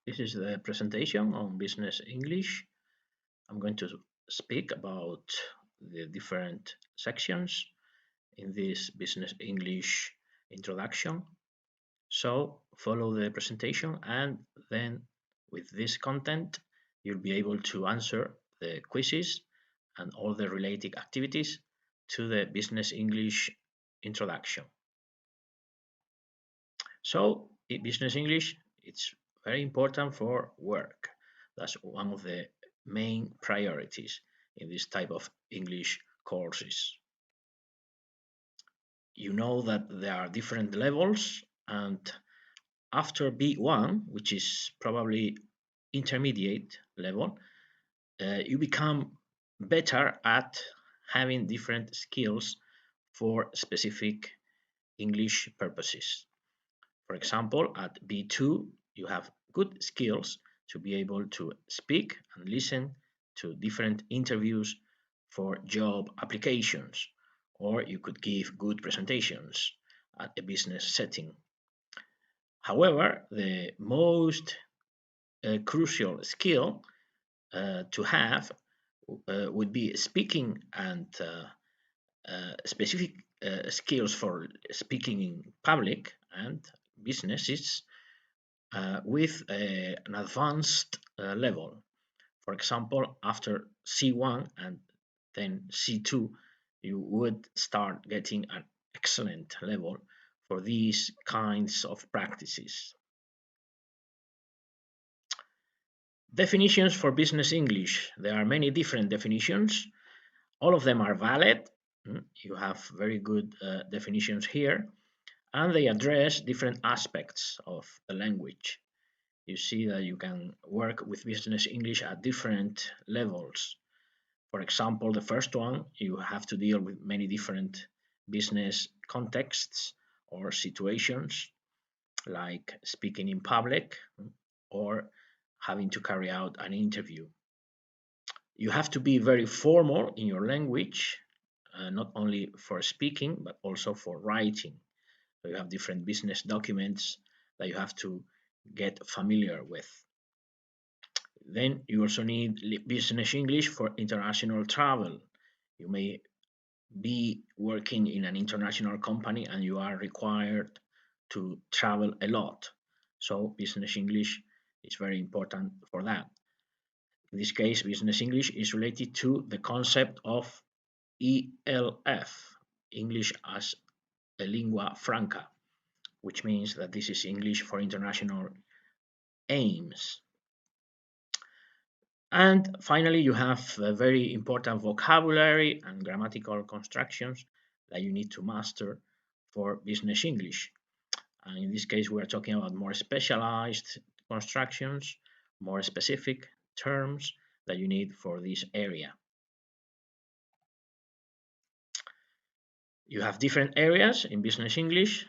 This is the presentation on business English. I'm going to speak about the different sections in this business English introduction. So follow the presentation and then with this content, you'll be able to answer the quizzes and all the related activities to the business English introduction. So in business English, it's very important for work. That's one of the main priorities in this type of English courses. You know that there are different levels, and after B1, which is probably intermediate level, you become better at having different skills for specific English purposes. For example, at B2, you have good skills to be able to speak and listen to different interviews for job applications, or you could give good presentations at a business setting. However, the most crucial skill to have would be speaking and specific skills for speaking in public and businesses with an advanced level. For example, after C1 and then C2, you would start getting an excellent level for these kinds of practices. Definitions for business English. There are many different definitions. All of them are valid. You have very good definitions here, and they address different aspects of the language. You see that you can work with business English at different levels. For example, the first one, you have to deal with many different business contexts or situations, like speaking in public or having to carry out an interview. You have to be very formal in your language, not only for speaking, but also for writing. So you have different business documents that you have to get familiar with. Then you also need business English for international travel. You may be working in an international company and you are required to travel a lot. So business English is very important for that. In this case, business English is related to the concept of ELF, English as a lingua franca, which means that this is English for international aims. And finally, you have a very important vocabulary and grammatical constructions that you need to master for business English. And in this case, we are talking about more specialized constructions, more specific terms that you need for this area. You have different areas in business English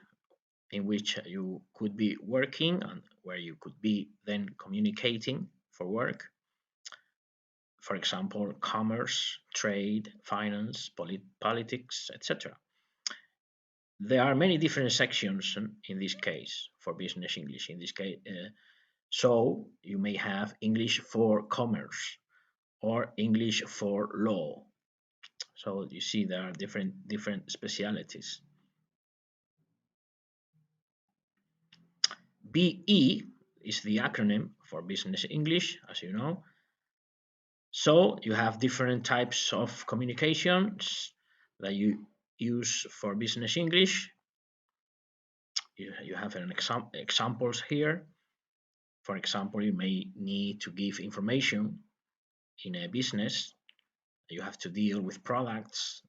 in which you could be working and where you could be then communicating for work. For example, commerce, trade, finance, politics, etc. There are many different sections in this case for business English. In this case, so you may have English for commerce or English for law. So you see there are different specialities. BE is the acronym for business English, as you know. So you have different types of communications that you use for business English. You have an examples here. For example, you may need to give information in a business. You have to deal with products.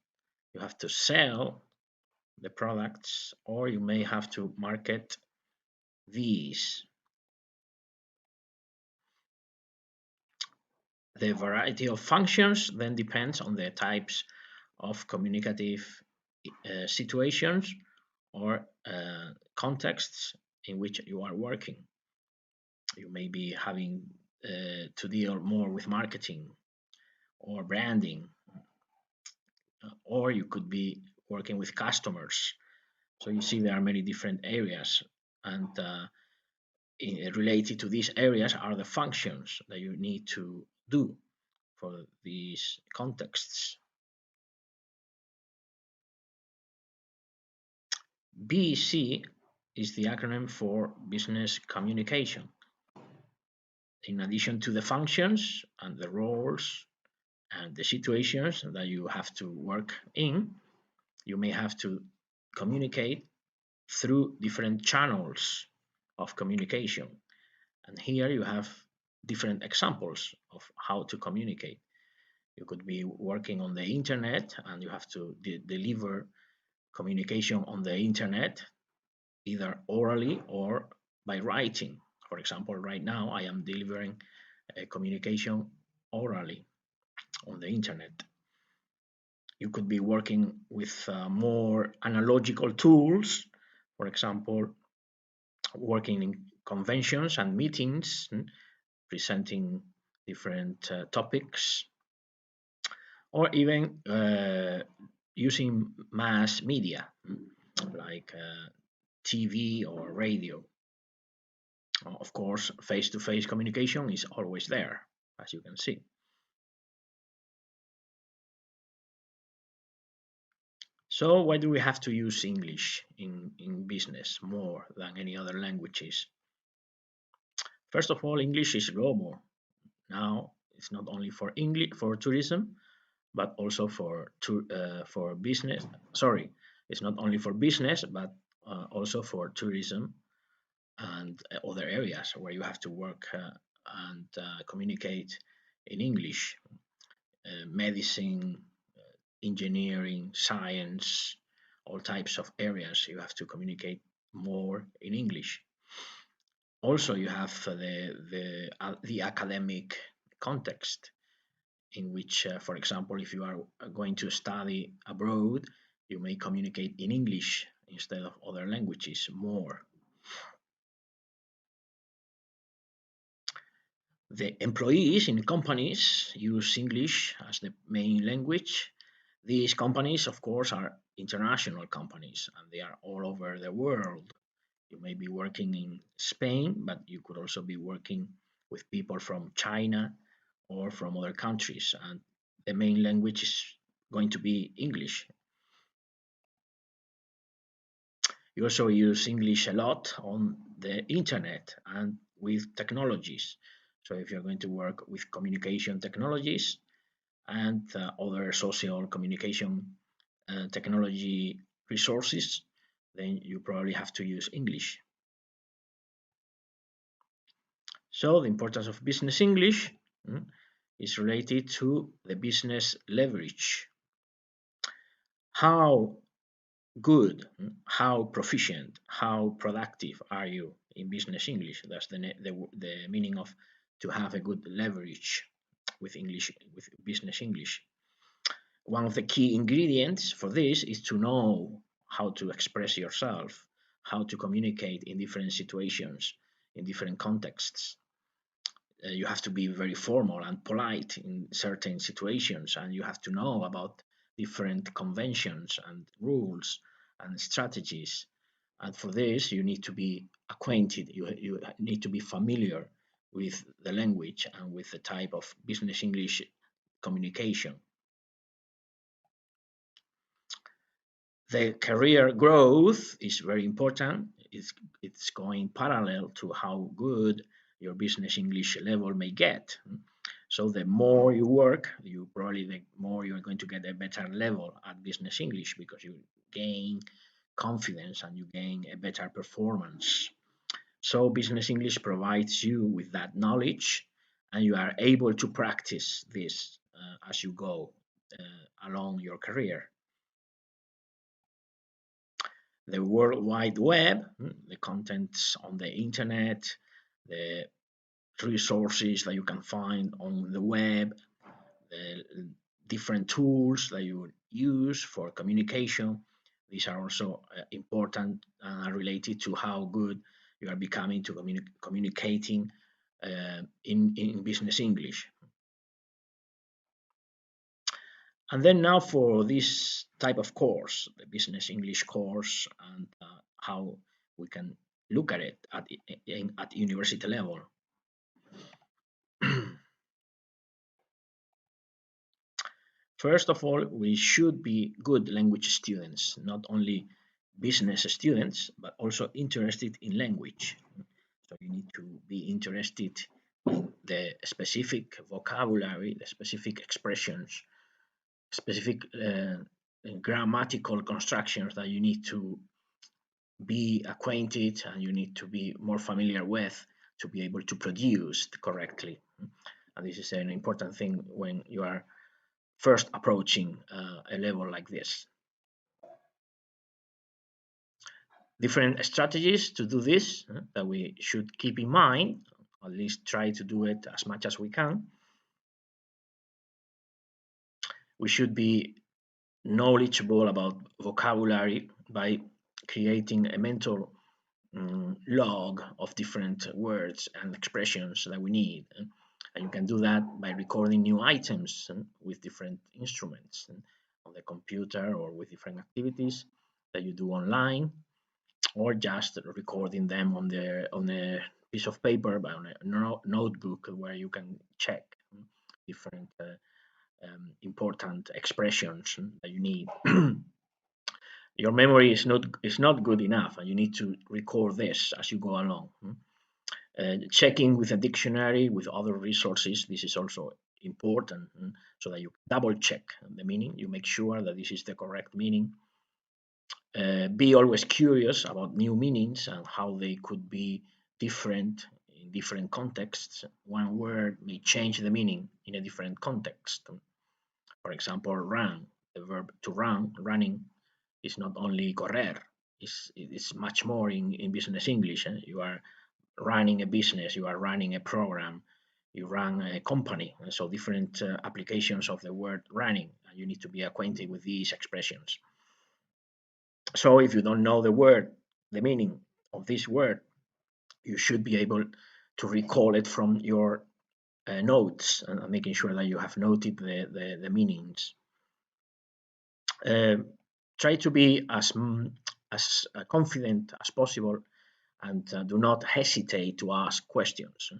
You have to sell the products, or you may have to market these. The variety of functions then depends on the types of communicative situations or contexts in which you are working. You may be having to deal more with marketing or branding, or you could be working with customers. So you see there are many different areas, and related to these areas are the functions that you need to do for these contexts. BC is the acronym for business communication. In addition to the functions and the roles and the situations that you have to work in, you may have to communicate through different channels of communication. And here you have different examples of how to communicate. You could be working on the internet and you have to deliver communication on the internet, either orally or by writing. For example, right now I am delivering a communication orally on the internet. You could be working with more analogical tools, for example, working in conventions and meetings, presenting different topics, or even using mass media like TV or radio. Of course, face to face communication is always there, as you can see. So, why do we have to use English in business more than any other languages? First of all, English is global. Now, it's not only for English for tourism, but also for business. Sorry, it's not only for business, but also for tourism and other areas where you have to work and communicate in English. Medicine, engineering, science, all types of areas you have to communicate more in English. Also, you have the academic context in which, for example, if you are going to study abroad, you may communicate in English instead of other languages more. The employees in companies use English as the main language. These companies, of course, are international companies and they are all over the world. You may be working in Spain, but you could also be working with people from China or from other countries, and the main language is going to be English. You also use English a lot on the internet and with technologies. So if you're going to work with communication technologies and other social communication technology resources, then you probably have to use English. So the importance of business English is related to the business leverage. How good, how proficient, how productive are you in business English? That's the meaning of to have a good leverage with English, with business English. One of the key ingredients for this is to know how to express yourself, how to communicate in different situations, in different contexts. You have to be very formal and polite in certain situations, and you have to know about different conventions and rules and strategies. And for this, you need to be acquainted, you need to be familiar with the language and with the type of business English communication. The career growth is very important. It's going parallel to how good your business English level may get. So the more you work, you probably the more you're going to get a better level at business English because you gain confidence and you gain a better performance. So business English provides you with that knowledge and you are able to practice this as you go along your career. The World Wide Web, the contents on the internet, the resources that you can find on the web, the different tools that you use for communication. These are also important and are related to how good you are becoming to communicating in business English. And then now for this type of course, the business English course, and how we can look at it at university level. First of all, we should be good language students, not only business students, but also interested in language. So you need to be interested in the specific vocabulary, the specific expressions, specific grammatical constructions that you need to be acquainted and you need to be more familiar with to be able to produce correctly. And this is an important thing when you are first approaching a level like this. Different strategies to do this that we should keep in mind, at least try to do it as much as we can. We should be knowledgeable about vocabulary by creating a mental log of different words and expressions that we need. And you can do that by recording new items with different instruments on the computer or with different activities that you do online, or just recording them on a piece of paper, but on a notebook where you can check different important expressions that you need. Your memory is not good enough, and you need to record this as you go along. Checking with a dictionary, with other resources, this is also important, so that you double check the meaning. You make sure that this is the correct meaning. Be always curious about new meanings and how they could be different in different contexts. One word may change the meaning in a different context. For example, run, the verb to run, running, is not only correr, it's much more in business English. You are running a business, you are running a program, you run a company. So different applications of the word running, and you need to be acquainted with these expressions. So if you don't know the meaning of this word, you should be able to recall it from your notes and making sure that you have noted the meanings. Try to be as confident as possible, and do not hesitate to ask questions.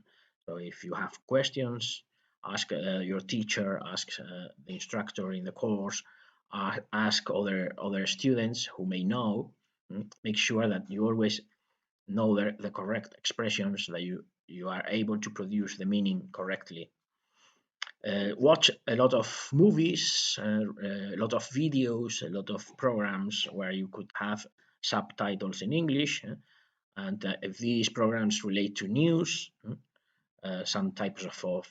So if you have questions, ask your teacher, ask the instructor in the course, ask other students who may know. Make sure that you always know the correct expressions, that you are able to produce the meaning correctly. Watch a lot of movies, a lot of videos, a lot of programs where you could have subtitles in English. And if these programs relate to news, some types of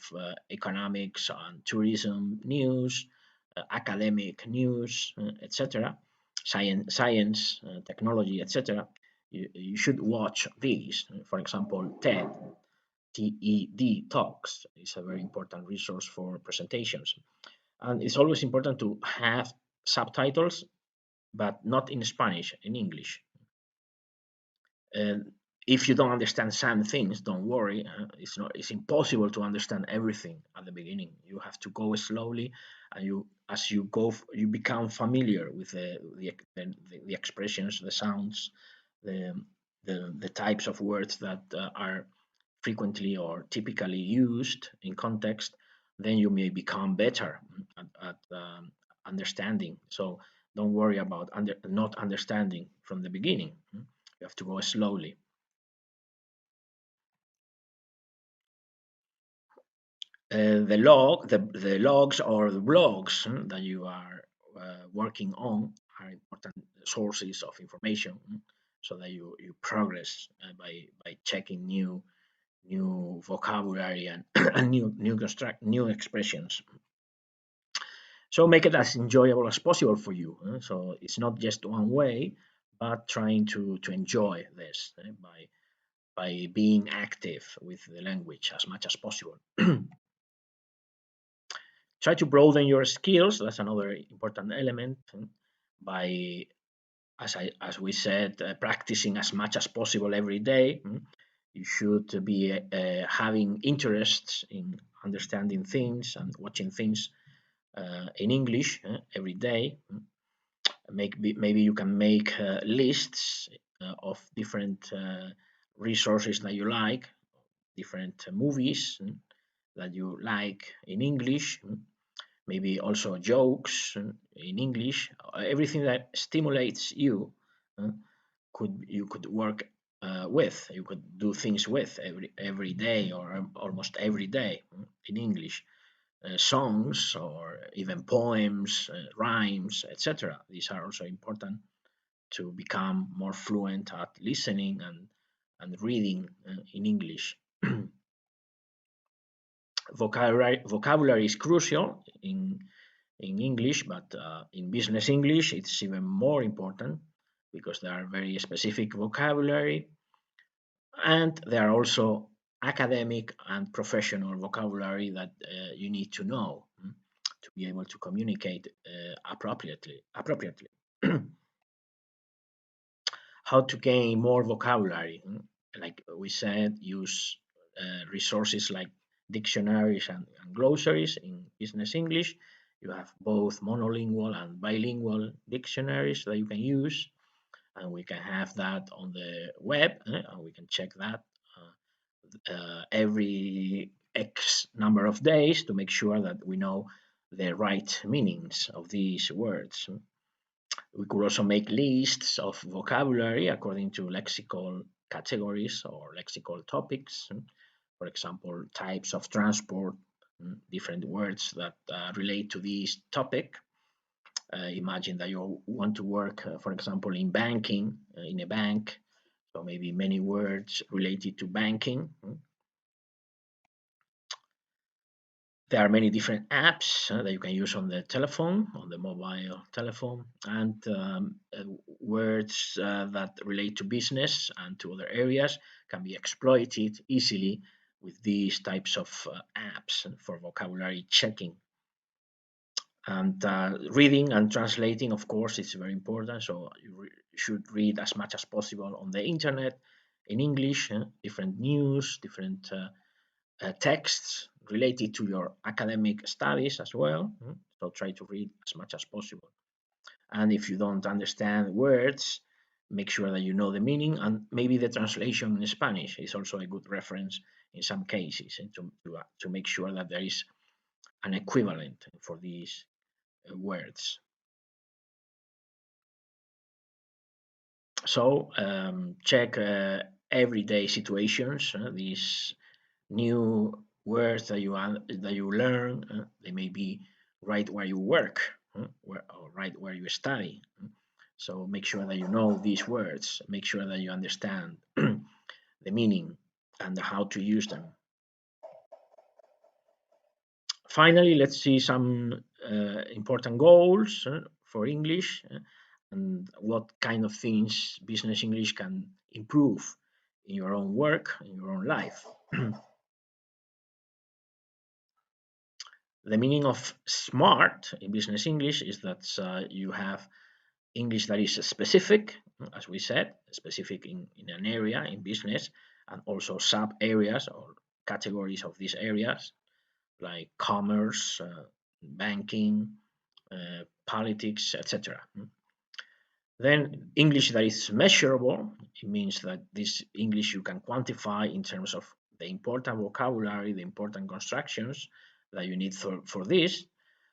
economics and tourism news, academic news, etc., science, technology, etc., you should watch these. For example, TED Talks is a very important resource for presentations. And it's always important to have subtitles, but not in Spanish, in English. If you don't understand some things, don't worry. It's impossible to understand everything at the beginning. You have to go slowly, and as you go, you become familiar with the expressions, the sounds, the the types of words that are frequently or typically used in context. Then you may become better at understanding. So don't worry about not understanding from the beginning. You have to go slowly. The logs or the blogs that you are working on are important sources of information, so that you progress by checking new vocabulary and, and new expressions. So make it as enjoyable as possible for you. So it's not just one way, but trying to enjoy this by being active with the language as much as possible. Try to broaden your skills. That's another important element. By as we said, practicing as much as possible every day. You should be having interests in understanding things and watching things in English every day. Maybe you can make lists of different resources that you like, different movies that you like in English, maybe also jokes in English, everything that stimulates you uh, you could work with, you could do things with every day or almost every day in English. Songs or even poems, rhymes, etc. These are also important to become more fluent at listening and reading in English. Vocabulary is crucial in English, but in business English, it's even more important because there are very specific vocabulary, and there are also academic and professional vocabulary that you need to know to be able to communicate appropriately. How to gain more vocabulary? Like we said, use resources like dictionaries and glossaries in business English. You have both monolingual and bilingual dictionaries that you can use, and we can have that on the web, and we can check that every X number of days to make sure that we know the right meanings of these words. We could also make lists of vocabulary according to lexical categories or lexical topics. For example, types of transport, different words that relate to this topic. Imagine that you want to work, for example, in banking, in a bank. So maybe many words related to banking. There are many different apps that you can use on the telephone, on the mobile telephone, and words that relate to business and to other areas can be exploited easily with these types of apps for vocabulary checking. And reading and translating, of course, is very important. So you should read as much as possible on the internet in English, different news, different texts related to your academic studies as well. So try to read as much as possible. And if you don't understand words, make sure that you know the meaning, and maybe the translation in Spanish is also a good reference in some cases, and to make sure that there is an equivalent for these words. So check everyday situations, these new words that you learn. They may be right where you work, or right where you study. So make sure that you know these words. Make sure that you understand the meaning and how to use them. Finally, let's see some important goals for English and what kind of things business English can improve in your own work, in your own life. The meaning of smart in business English is that you have English that is specific, as we said, specific in an area in business, and also sub areas or categories of these areas like commerce, banking, politics, etc. Then English that is measurable, it means that this English you can quantify in terms of the important vocabulary, the important constructions that you need for this.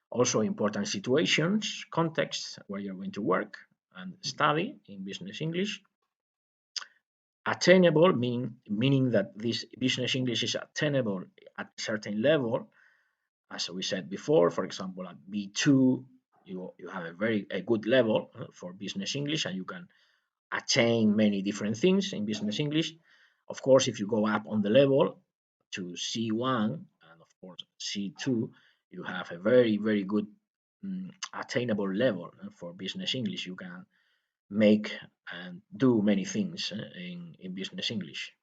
Also important situations, contexts where you're going to work and study in business English. Attainable, meaning that this business English is attainable at a certain level. As we said before, for example, at B2, you have a good level for business English, and you can attain many different things in business English. Of course, if you go up on the level to C1 and of course C2, you have a very good attainable level for business English. You can make and do many things in business English.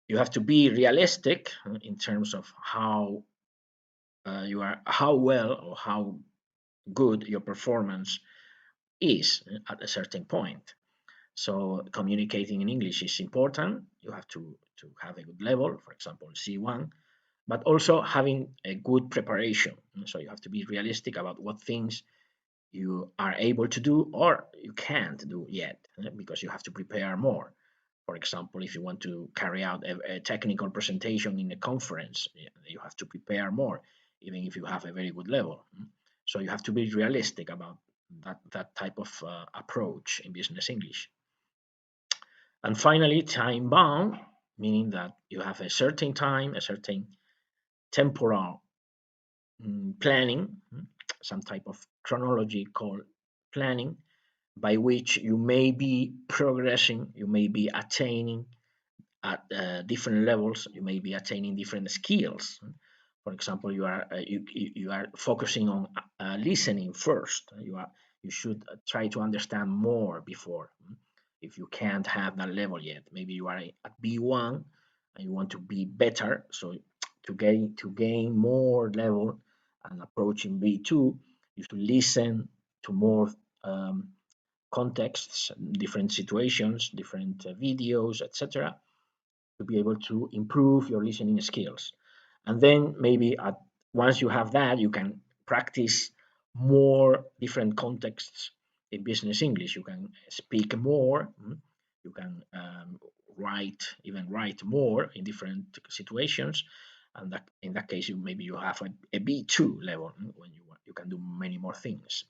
You have to be realistic in terms of how well or how good your performance is at a certain point. So communicating in English is important. You have to have a good level, for example, C1, but also having a good preparation. So you have to be realistic about what things you are able to do or you can't do yet, because you have to prepare more. For example, if you want to carry out a technical presentation in a conference, you have to prepare more, even if you have a very good level. So you have to be realistic about that type of approach in business English. And finally, time bound, meaning that you have a certain time, a certain temporal planning, some type of chronology called planning, by which you may be progressing, you may be attaining at different levels, you may be attaining different skills. For example, you are focusing on listening first. You should try to understand more before. If you can't have that level yet, maybe you are at B1 and you want to be better. So to gain more level and approaching B2, you should listen to more um, contexts, different situations, different videos, etc., to be able to improve your listening skills. And then maybe once you have that, you can practice more different contexts in business English. You can speak more. You can write more in different situations. And that in that case, maybe you have a B2 level when you can do many more things.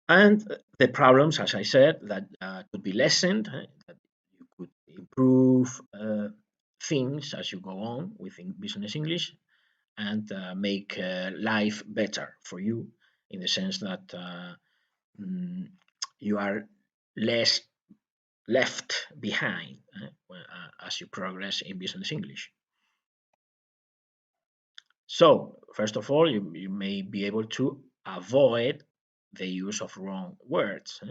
And the problems, as I said, that could be lessened, that you could improve things as you go on within business English, and make life better for you in the sense that mm, you are less left behind as you progress in business English. So, first of all, you may be able to avoid the use of wrong words.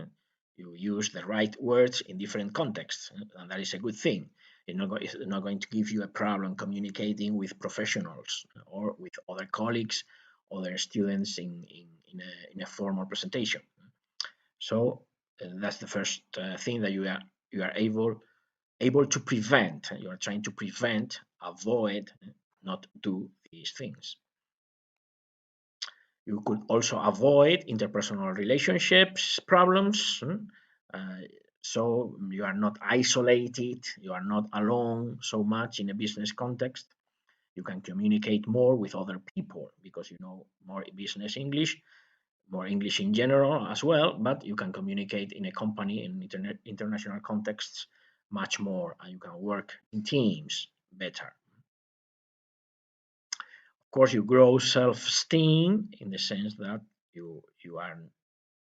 You use the right words in different contexts, and that is a good thing. It's not going to give you a problem communicating with professionals or with other colleagues, other students in a formal presentation. So that's the first thing that you are able to prevent. You are trying to prevent, avoid, not do these things. You could also avoid interpersonal relationships problems. So you are not isolated, you are not alone so much in a business context. You can communicate more with other people because you know more business English, more English in general as well, but you can communicate in a company in international contexts much more, and you can work in teams better. Of course, you grow self-esteem in the sense that you are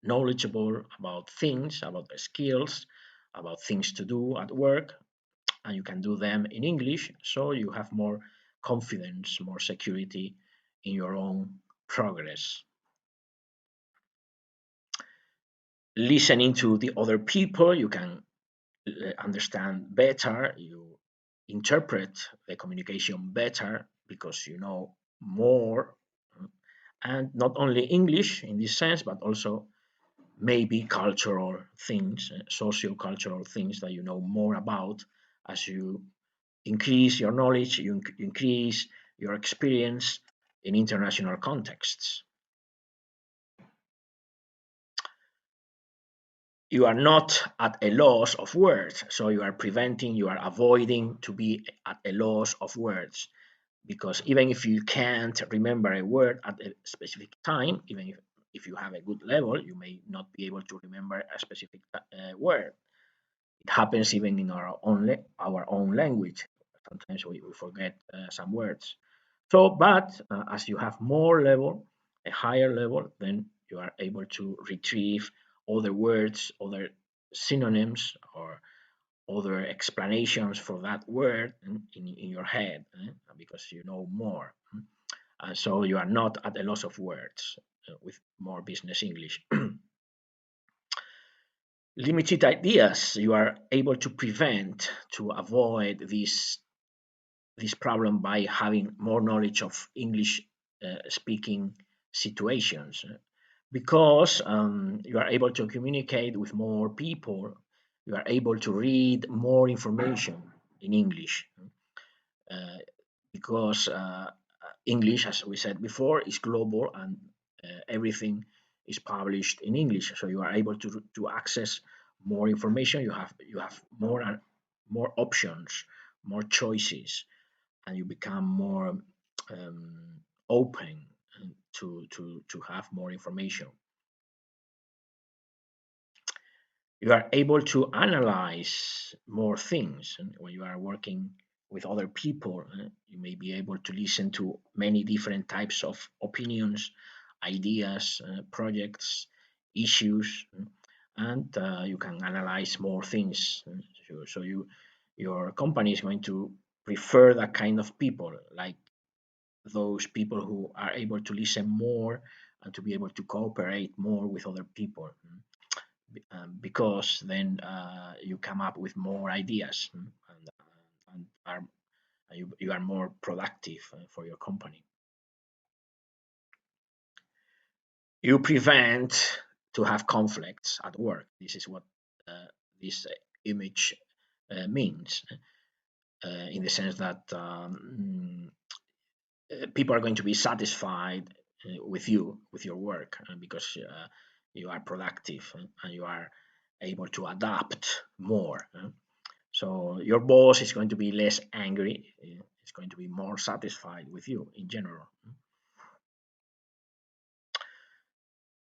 knowledgeable about things, about the skills, about things to do at work, and you can do them in English, so you have more confidence, more security in your own progress. Listening to the other people, you can understand better, you interpret the communication better because you know more, and not only English in this sense, but also maybe cultural things, socio-cultural things that you know more about as you increase your knowledge, you increase your experience in international contexts. You are not at a loss of words, so you are avoiding to be at a loss of words, because even if you can't remember a word at a specific time, even if you have a good level, you may not be able to remember a specific word. It happens even in our own language. Sometimes we forget some words. So, but as you have more level, a higher level, then you are able to retrieve other words, other synonyms, or other explanations for that word in your head, because you know more. So you are not at a loss of words with more business English. Limited ideas, you are able to prevent, to avoid this problem by having more knowledge of English speaking situations, because you are able to communicate with more people, you are able to read more information in English, uh, because English, as we said before, is global, and everything is published in English, so you are able to access more information. You have more options, more choices, and you become more open to have more information. You are able to analyze more things. And when you are working with other people, you may be able to listen to many different types of opinions, ideas, projects, issues, and you can analyze more things. So your company is going to prefer that kind of people, like those people who are able to listen more and to be able to cooperate more with other people, because then you come up with more ideas, and you are more productive for your company. You prevent to have conflicts at work. This is what this image means, in the sense that people are going to be satisfied with your work, because you are productive, and you are able to adapt more. So your boss is going to be less angry. It's going to be more satisfied with you in general.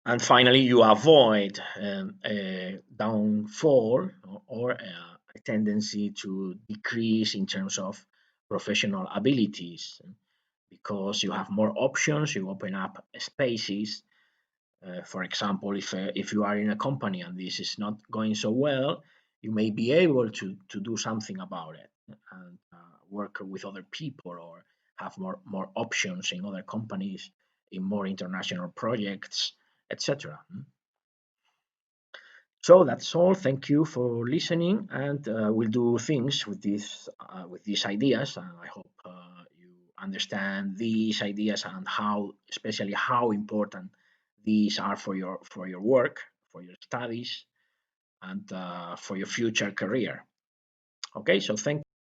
And finally, you avoid a downfall, or a tendency to decrease in terms of professional abilities, because you have more options. You open up spaces. For example, if you are in a company and this is not going so well, you may be able to do something about it, and work with other people, or have more options in other companies, in more international projects, etc. So that's all. Thank you for listening, and we'll do things with these ideas. And I hope you understand these ideas, and especially how important these are for your work, for your studies, and for your future career. Okay, so thank